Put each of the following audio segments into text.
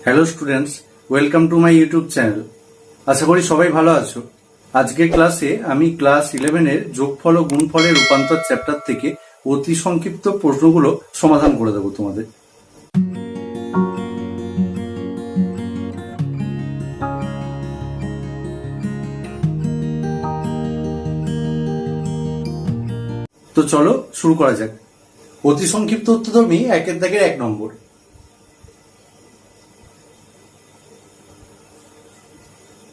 Hello students, welcome to my YouTube channel. আশা করি সবাই ভালো আছো। আজকের ক্লাসে আমি ক্লাস 11-এর যোগফল ও গুণফলের রূপান্তর চ্যাপ্টার থেকে অতি সংক্ষিপ্ত প্রশ্নগুলো সমাধান করে দেবো তোমাদের। তো চলো শুরু করা যাক। অতি সংক্ষিপ্ত উত্তরধর্মী 1-এর দাগের 1 নম্বর।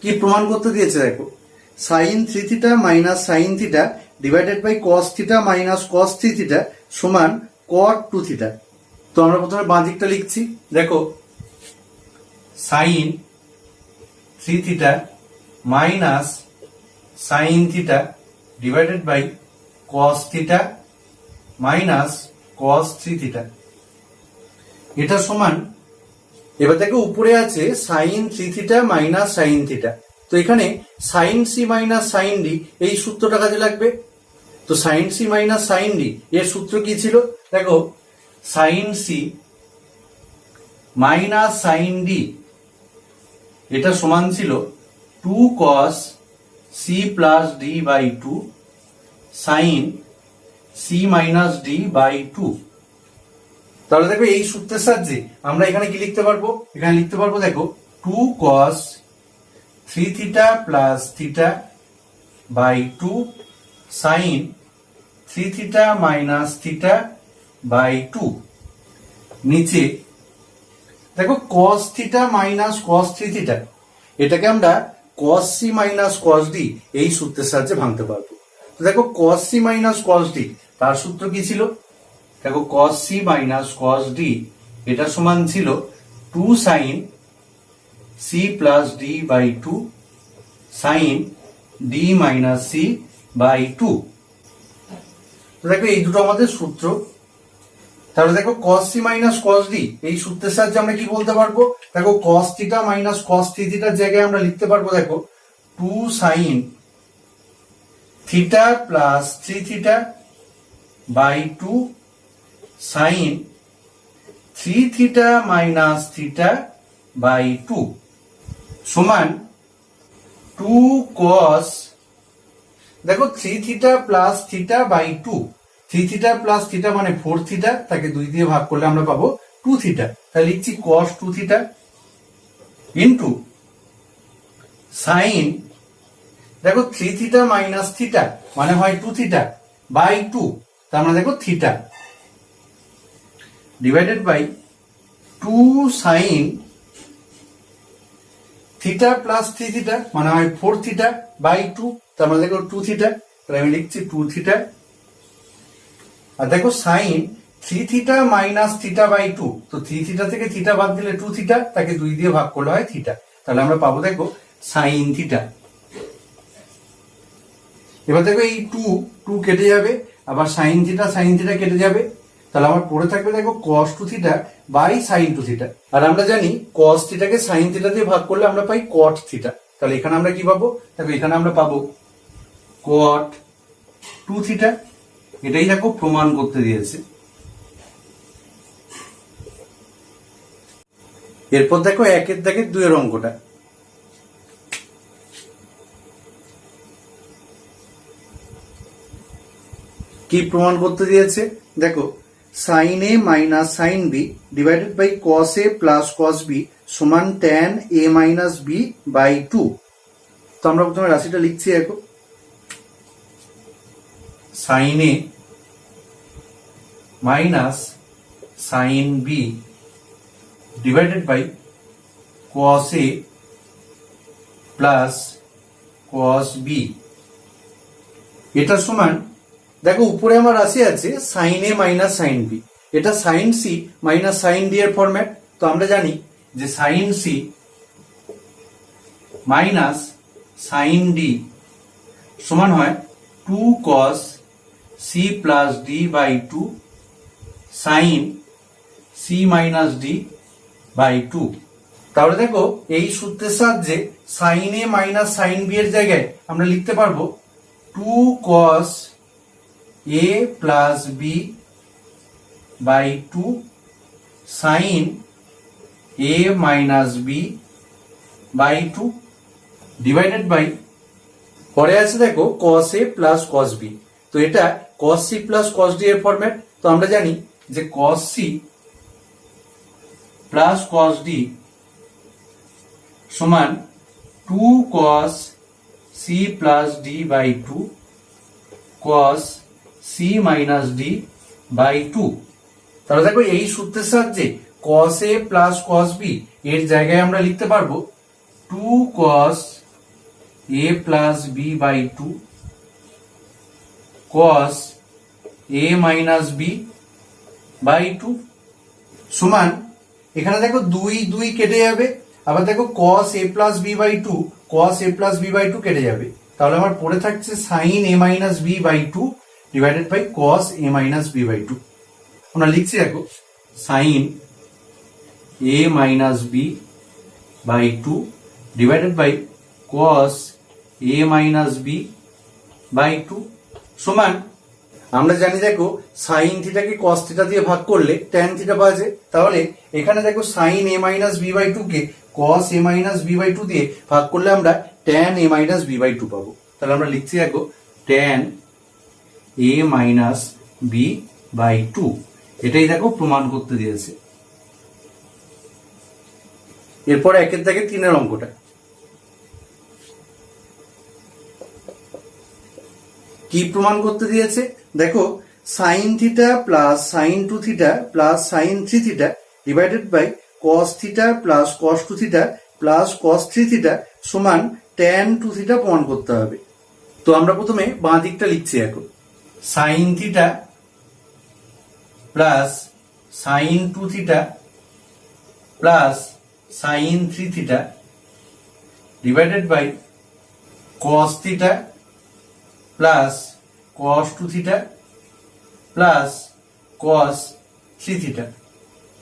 কি প্রমাণ করতে দিয়েছে দেখো, sine 3 theta minus sine theta divided by cos theta minus cos 3 theta সমান কট 2 থিটা। তো আমরা প্রথমে বাঁ দিকটা লিখছি। দেখো, sine 3 theta minus sine theta divided by cos theta minus cos 3 theta, এটা সমান, এবার দেখো উপরে আছে sine 3 theta minus sine theta. তো এখানে sine C minus sine D এই সূত্রটা কাজে লাগবে। তো sine C minus sine D এর সূত্র কি ছিল? দেখো, sine C minus sine D এটা সমান ছিল 2 cos C plus D by 2 sine C minus D by 2। তাহলে দেখো এই সূত্রের সাহায্যে আমরা এখানে কি লিখতে পারবো? এখানে লিখতে পারবো দেখো 2 cos 3 theta plus theta by 2 sine 3 theta minus theta by 2। নিচে দেখো cos theta minus cos 3 theta, এটাকে আমরা cos c minus cos d এই সূত্রের সাহায্যে ভাঙতে পারবো। তো দেখো cos c minus cos d তার সূত্র কি ছিল? দেখো cos c minus cos d এটা সমান ছিল 2 sine c plus d by 2 sine d minus c by 2। দেখো এই দুটো আমাদের সূত্র। তাহলে দেখো cos c minus cos d এই সূত্রের সাহায্যে আমরা কি বলতে পারবো? দেখো cos থিটা মাইনাস cos 3 থিটার জায়গায় আমরা লিখতে পারবো দেখো 2 sine theta plus 3 theta by 2 sine 3 theta minus theta by 2 সমান 2 cos, দেখো 3 theta plus theta by 2, 3 theta plus theta মানে 4 থিটা, তাকে 2 দিয়ে ভাগ করলে আমরা পাবো 2 থিটা। তাহলে লিখছি cos 2 থিটা ইন্টু সাইন, দেখো 3 থিটা মাইনাস থিটা মানে হয় 2 থিটা বাই 2, তার মানে দেখো theta divided by 2 sine theta plus 3 theta মানে হয় 4 থিটা বাই 2, তার মানে দেখো 2 থিটা। তাহলে আমি লিখছি 2 থিটা। আর দেখো sine 3 theta minus theta by 2, তো 3 থিটা থেকে থিটা বাদ দিলে 2 থিটা, তাকে 2 দিয়ে ভাগ করলে হয় থিটা। তাহলে আমরা পাবো দেখো সাইন থিটা। এবার দেখো এই 2 কেটে যাবে, আবার সাইন থিটা কেটে যাবে, তাহলে আমার পড়ে থাকবে দেখো cos 2 theta by sine 2 theta. আর আমরা জানি cos থিটাকে সাইন থিটা দিয়ে ভাগ করলে আমরা পাই cot থিটা। তাহলে এখানে আমরা কি পাবো? দেখো এখানে আমরা পাবো cot 2 থিটা। এটাই দেখো প্রমাণ করতে দিয়েছে। এরপর দেখো 1-এর দাগের 2-এর অঙ্কটা। কি প্রমাণ করতে দিয়েছে? দেখো sine A minus sine B divided by cos A plus cos B সমান tan A minus B by 2। তো আমরা প্রথমে রাশিটা লিখছি। দেখো sine A minus sine B divided by cos A plus cos B, এটা সমান, দেখো উপরে আমার রাশি আছে sine A minus sine B, এটা sine C minus sine D এর ফরম্যাট। তো আমরা জানি যে sine C minus sine D সমান হয় 2 cos C plus D by 2 sine C minus D by 2। তাহলে দেখো এই সূত্রের সাহায্যে sine A minus sine B এর জায়গায় আমরা লিখতে পারবো 2 cos a plus B by 2 sine a minus B by two divided by, পরে আছে দেখো cos a plus cos b, তো এটা cos c plus cos d এর ফরম্যাট। তো আমরা জানি যে cos c plus cos d সমান 2 cos c plus d by 2 cos c minus d by 2। তাহলে দেখো এই সূত্রের সাহায্যে cos a plus cos b এর জায়গায় আমরা লিখতে পারবো 2 cos a plus b by 2 cos a minus b by 2 সমান, এখানে দেখো 2 2 কেটে যাবে, আবার দেখো cos a plus b by 2 cos a plus b by 2 কেটে যাবে, তাহলে আমার পড়ে থাকছে sin a minus b by 2 divided by cos a minus b by 2। আমরা লিখছি দেখো sin a minus b by 2 divided by cos a minus b by 2 সমান, আমরা জানি দেখো সাইন থিটাকে cos থিটা দিয়ে ভাগ করলে tan থিটা পাওয়া যায়, তাহলে এখানে দেখো sin a minus b by 2 কে cos a minus b by 2 দিয়ে ভাগ করলে আমরা tan a minus b by 2 পাবো। তাহলে আমরা লিখছি দেখো tan a minus b by 2, এটাই দেখো প্রমাণ করতে দিয়েছে। এরপর একের দাগে 3 অঙ্কটা কি প্রমাণ করতে দিয়েছে, দেখো sin theta plus sin 2 theta plus sin 3 theta divided by cos theta plus cos 2 theta plus cos 3 theta সমান tan 2 থিটা প্রমাণ করতে হবে। তো আমরা প্রথমে বাঁ দিকটা লিখছি এখন sin theta plus sin 2 theta plus sin 3 theta divided by cos theta plus cos 2 theta plus cos 3 theta.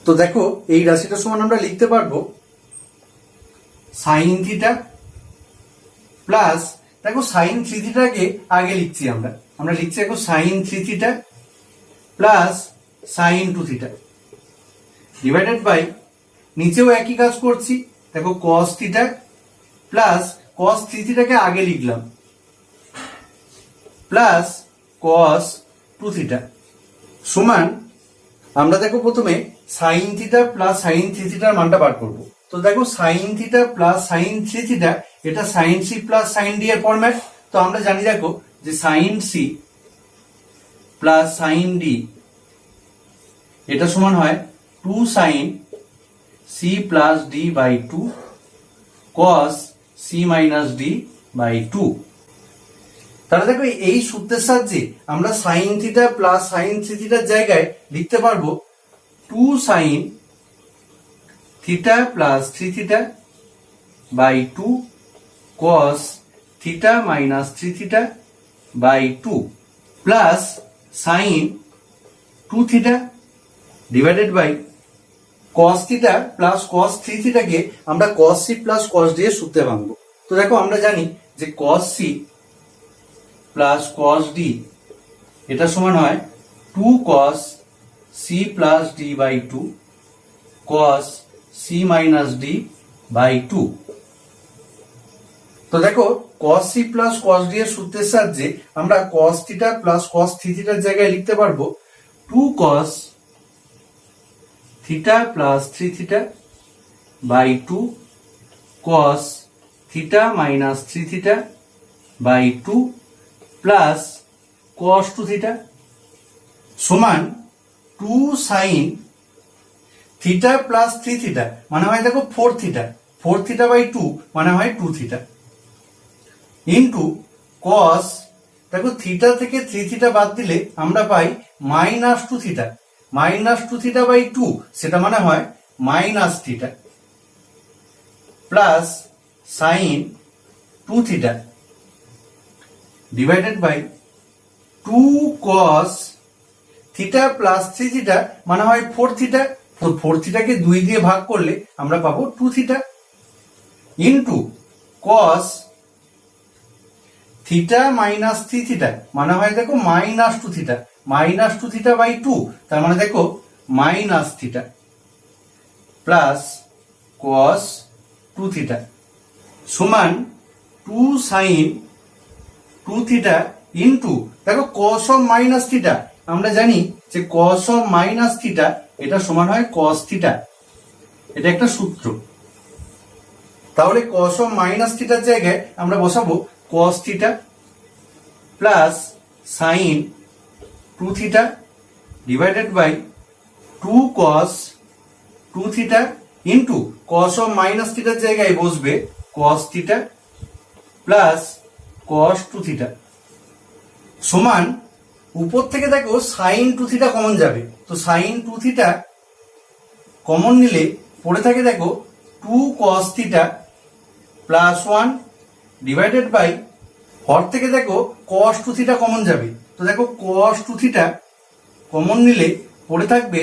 তো দেখো এই রাশিটা সমান আমরা লিখতে পারবো sin থিটা প্লাস, দেখো sin 3 থিটাকে আগে লিখছি আমরা লিখছি দেখো sin 3 theta plus sin 2 theta divided by, নিচেও একই কাজ করছি, দেখো cos থিটা প্লাস cos 3 থিটাকে আগে লিখলাম প্লাস cos 2 থিটা সমান, আমরা দেখো প্রথমে sin থিটা প্লাস sin 3 থিটার মানটা বার করব। তো দেখো sin theta plus sin 3 theta এটা sin c plus sin d এর ফরম্যাট। তো আমরা জানি দেখো যে sin c plus sin d এটা সমান হয় 2 sin c plus d by 2 cos c minus d by 2। তাহলে দেখো এই সূত্রের সাহায্যে আমরা sin থিটা প্লাস sin 3 থিটার জায়গায় লিখতে পারবো 2 sin theta plus 3 theta by 2 cos theta minus 3 theta by 2 plus sin 2 theta divided by cos theta plus cos 3 থিটাকে আমরা cos c plus cos d এর সূত্রে ভাঙবো। তো দেখো আমরা জানি যে cos c plus cos d এটা সমান হয় 2 cos c plus d by 2 cos c minus d by 2। তো দেখো cos c plus cos d এর সূত্রের সাহায্যে আমরা cos থিটা প্লাস cos 3 থিটার জায়গায় লিখতে পারবো 2 cos theta plus 3 theta by 2 cos theta minus 3 theta by 2 plus cos 2 theta সমান 2 sin থিটা প্লাস 3 থিটা মানে হয় দেখো 4 থিটা, 4 থিটা বাই 2 মানে হয় 2 থিটা ইন্টু cos, দেখো থিটা থেকে 3 থিটা বাদ দিলে আমরা পাই minus 2 theta, minus 2 theta by 2 সেটা মানে হয় minus theta plus sin 2 theta divided by 2 cos theta plus 3 theta মানে হয় 4 থিটা, 4 থিটাকে 2 দিয়ে ভাগ করলে আমরা পাবো 2 theta into cos theta minus 3 theta মানে হয় দেখো minus 2 theta, minus 2 theta by 2 তার মানে দেখো minus theta plus cos 2 theta সমান 2 সাইন 2 থিটা ইন্টু দেখো কস অফ মাইনাস থিটা, আমরা জানি যে কস অফ মাইনাস থিটা এটা সমান হয় কস থিটা, এটা একটা সূত্র। তাহলে কস অফ মাইনাস থিটার জায়গায় আমরা বসাবো cos theta plus sine 2 theta divided by 2 cos 2 theta into cos of minus থিটার জায়গায় বসবে cos theta plus cos 2 theta সমান উপর থেকে দেখো সাইন 2 থিটা কমন যাবে, তো সাইন 2 থিটা কমন নিলে পড়ে থাকে দেখো 2 cos theta plus 1 divided by হর থেকে দেখো কস 2 থিটা কমন যাবে, তো দেখো কস 2 থিটা কমন নিলে পড়ে থাকবে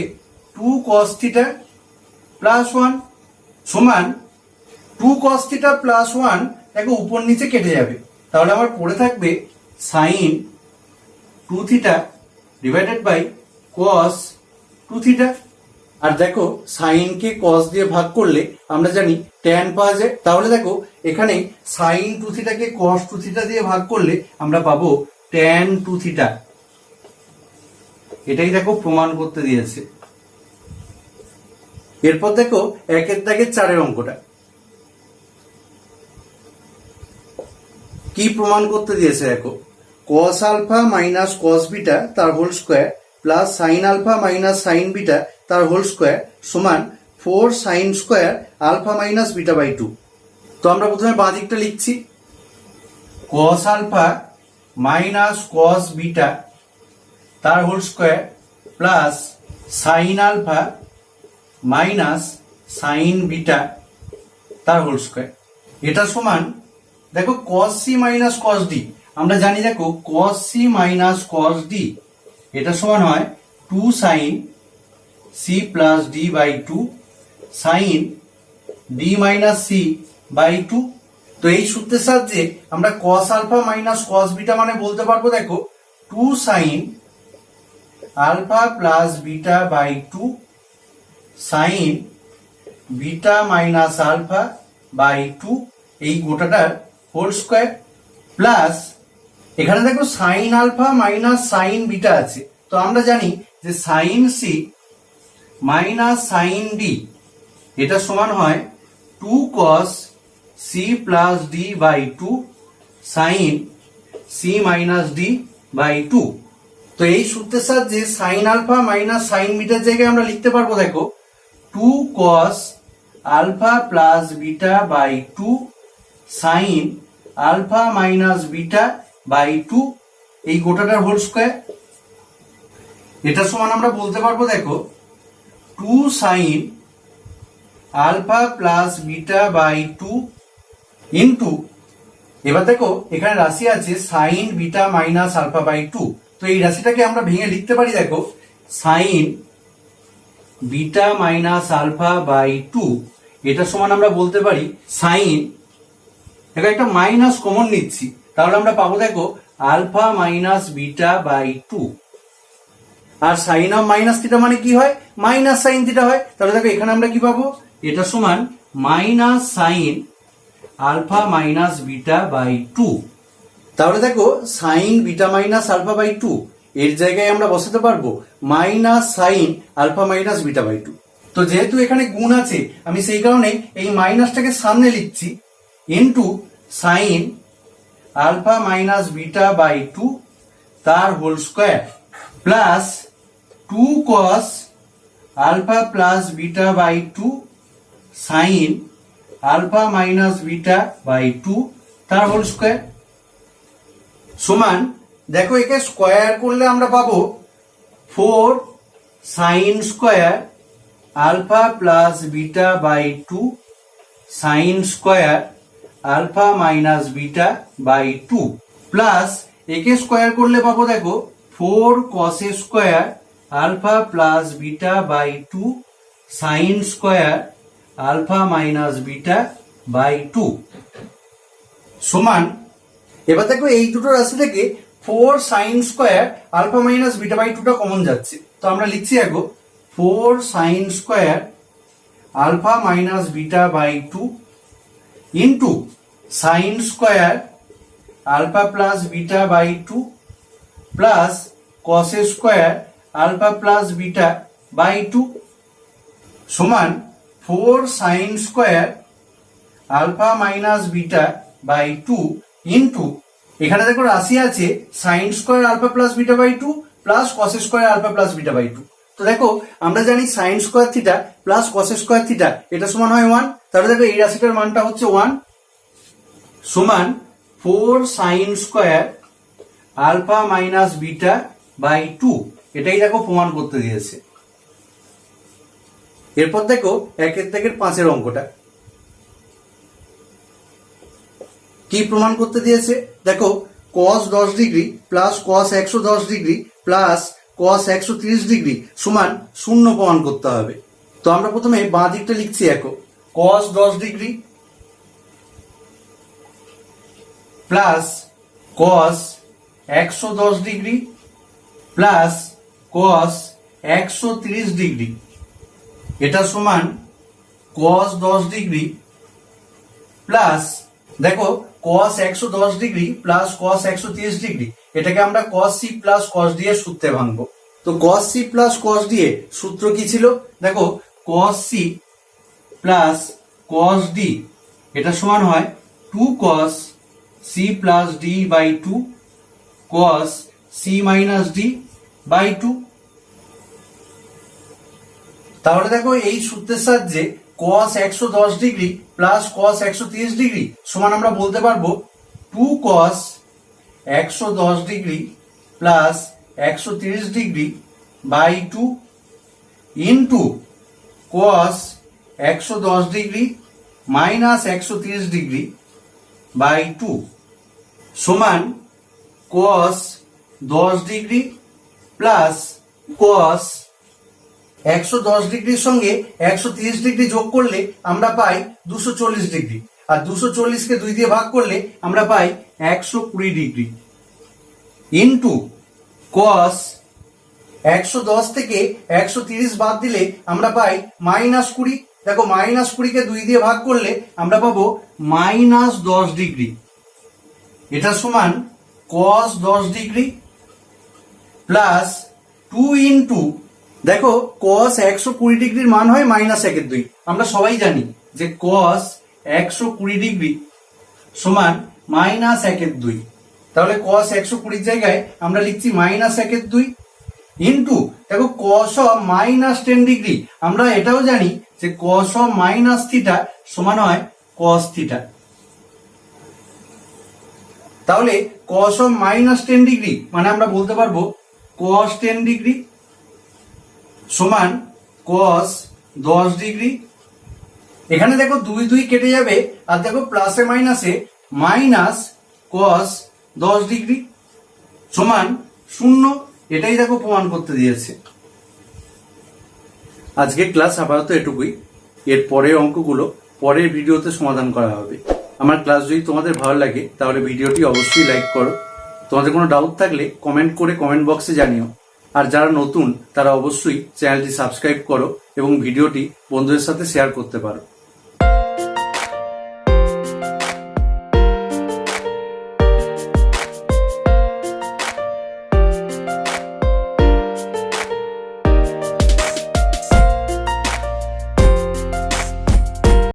2 কস থিটা প্লাস 1 সমান 2 কস থিটা প্লাস 1 দেখো উপর নিচে কেটে যাবে, তাহলে আমার পড়ে থাকবে sine 2 theta divided by cos 2 theta. আর দেখো সাইনকে কস দিয়ে ভাগ করলে আমরা জানি ট্যান পাওয়া যায়, তাহলে দেখো এখানে সাইন 2 থিটাকে কস 2 থিটা দিয়ে ভাগ করলে আমরা পাবো ট্যান 2 থিটা। এটাই দেখো প্রমাণ করতে দিয়েছে। এরপর দেখো 1 এর দাগের 4 এর অঙ্কটা কি প্রমাণ করতে দিয়েছে দেখো, cos alpha minus cos beta তার whole square plus sine alpha minus sine beta তার হোল স্কোয়ার সমান 4 sine square alpha minus beta by 2। তো আমরা প্রথমে বাঁ দিকটা লিখছি, cos alpha minus cos beta তার whole square plus sine alpha minus sine beta তার হোল স্কোয়ার, এটা সমান দেখো cos C minus cos D, আমরা জানি দেখো cos C minus cos D এটা সমান হয় 2 sine C plus D by 2 sine D minus C by 2। তো এই সূত্রের সাহায্যে আমরা cos alpha minus cos beta মানে বলতে পারবো দেখো 2 sine alpha plus beta by 2 sine beta minus alpha by 2 এই গোটাটার হোল স্কোয়ার প্লাস এখানে দেখো sine alpha minus sine beta আছে, তো আমরা জানি যে sine C minus sine D এটা সমান হয় 2 cos C plus D by 2 sine C minus D by 2। তো এই সূত্রের সাহায্যে সাইন আলফা মাইনাস সাইন বিটার জায়গায় আমরা লিখতে পারবো দেখো 2 cos alpha plus beta by 2 sine alpha minus beta by 2 এই গোটাটার হোল স্কোয়ার, এটা সমান আমরা বলতে পারবো দেখো 2 sine alpha plus beta by 2 into এবার দেখো এখানে রাশি আছে sine beta minus alpha by 2, তো এই রাশিটাকে আমরা ভেঙে লিখতে পারি দেখো sine beta minus alpha by 2 এটা সমান আমরা বলতে পারি সাইন, দেখো একটা মাইনাস কমন নিচ্ছি তাহলে আমরা পাবো দেখো আলফা মাইনাস বিটা বাই 2, আর সাইন অফ মাইনাস থিটা মানে কি হয় মাইনাস সাইন থিটা হয়, তাহলে দেখো এখানে আমরা কি পাবো এটা সমান minus sine alpha minus beta by 2। তাহলে দেখো sine beta minus alpha by 2 এর জায়গায় আমরা বসাতে পারবো minus sine alpha minus beta by 2। তো যেহেতু এখানে গুণ আছে আমি সেই কারণে এই মাইনাসটাকে সামনে লিখছি into sine alpha minus beta by 2 তার whole square plus 2 cos alpha plus beta by 2 sine alpha minus beta by 2 তার হোল স্কোয়ার সমান দেখো একে স্কোয়ার করলে আমরা পাবো 4 sine square alpha plus beta by 2 sine square alpha minus beta by 2 plus একে square করলে পাবো দেখো 4 cos square alpha plus beta by 2 sine square alpha minus beta by 2 সমান এবার দেখো এই দুটো রাশি থেকে 4 sine square alpha minus beta by 2টা কমন যাচ্ছে, তো আমরা লিখছি দেখো 4 sine square alpha minus beta by 2 into sign square alpha plus beta by 2 plus cos square alpha plus beta by 2 সমান 4 sine square alpha minus beta by 2 into এখানে দেখো রাশি আছে sine square alpha plus beta by 2 plus cos square alpha plus beta by 2। তো দেখো আমরা জানি sine square theta plus cos square theta এটা সমান হয় 1। তাহলে দেখো এই রাশিটার মানটা হচ্ছে 1 সমান 4 sine square alpha minus beta by 2। এটাই দেখো প্রমাণ করতে দিয়েছে। এরপর দেখো 1 থেকে 5 অঙ্কটা কি প্রমাণ করতে দিয়েছে। দেখো cos 10 degree plus cos 110 degree plus cos 130 degree সমান 0 প্রমাণ করতে হবে। তো আমরা প্রথমে বাঁ দিকটা লিখছি দেখো cos 10 degree plus cos 110 degree plus cos 130 degree এটা সমান cos 10 ডিগ্রি প্লাস দেখো cos 110 degree plus cos 130 degree এটাকে আমরা cos c plus cos d এর সূত্রে ভাঙবো। তো cos c plus cos d এর সূত্র কি ছিল দেখো cos c plus cos d এটা সমান হয় 2 cos c plus d by 2 cos c minus d by 2। তাহলে দেখো এই সূত্রের সাহায্যে cos 110 degree plus cos 130 degree সমান আমরা বলতে পারবো 2 cos 110 degree plus 130 degree by 2 into cos 110 degree minus 130 degree by 2 সমান cos 10 ডিগ্রি প্লাস cos 110 ডিগ্রির সঙ্গে 130 ডিগ্রি যোগ করলে আমরা পাই 240 ডিগ্রি আর 240 কে 2 দিয়ে ভাগ করলে আমরা পাই 120 ডিগ্রি ইন্টু cos 110 থেকে 130 বাদ দিলে আমরা পাই -20। দেখো -20 কে 2 দিয়ে ভাগ করলে আমরা পাবো -10 ডিগ্রি এটা সমান cos 10 ডিগ্রি প্লাস 2 ইন্টু দেখো cos 120 ডিগ্রির মান হয় -1/2। আমরা সবাই জানি যে cos 120 ডিগ্রি সমান -1/2। তাহলে cos 120 জায়গায় আমরা লিখছি -1/2 ইন্টু দেখো cos of -10 ডিগ্রি আমরা এটাও জানি যে cos of মাইনাস থিটা সমান হয় cos থিটা। তাহলে cos of -10 ডিগ্রি মানে আমরা বলতে পারবো cos 10 ডিগ্রি সমান cos 10 ডিগ্রি। এখানে দেখো 2 2 কেটে যাবে আর দেখো প্লাসে মাইনাসে মাইনাস cos 10 ডিগ্রি সমান 0। এটাই দেখো প্রমাণ করতে দিয়েছে। আজকে ক্লাস আপাতত এটুকুই। এর পরের অঙ্কগুলো পরের ভিডিওতে সমাধান করা হবে। আমার ক্লাস যদি তোমাদের ভালো লাগে তাহলে ভিডিওটি অবশ্যই লাইক করো। তোমাদের কোনো ডাউট থাকলে কমেন্ট করে কমেন্ট বক্সে জানিও। আর যারা নতুন তারা অবশ্যই চ্যানেলটি সাবস্ক্রাইব করো এবং ভিডিওটি বন্ধুদের সাথে শেয়ার করতে পারো।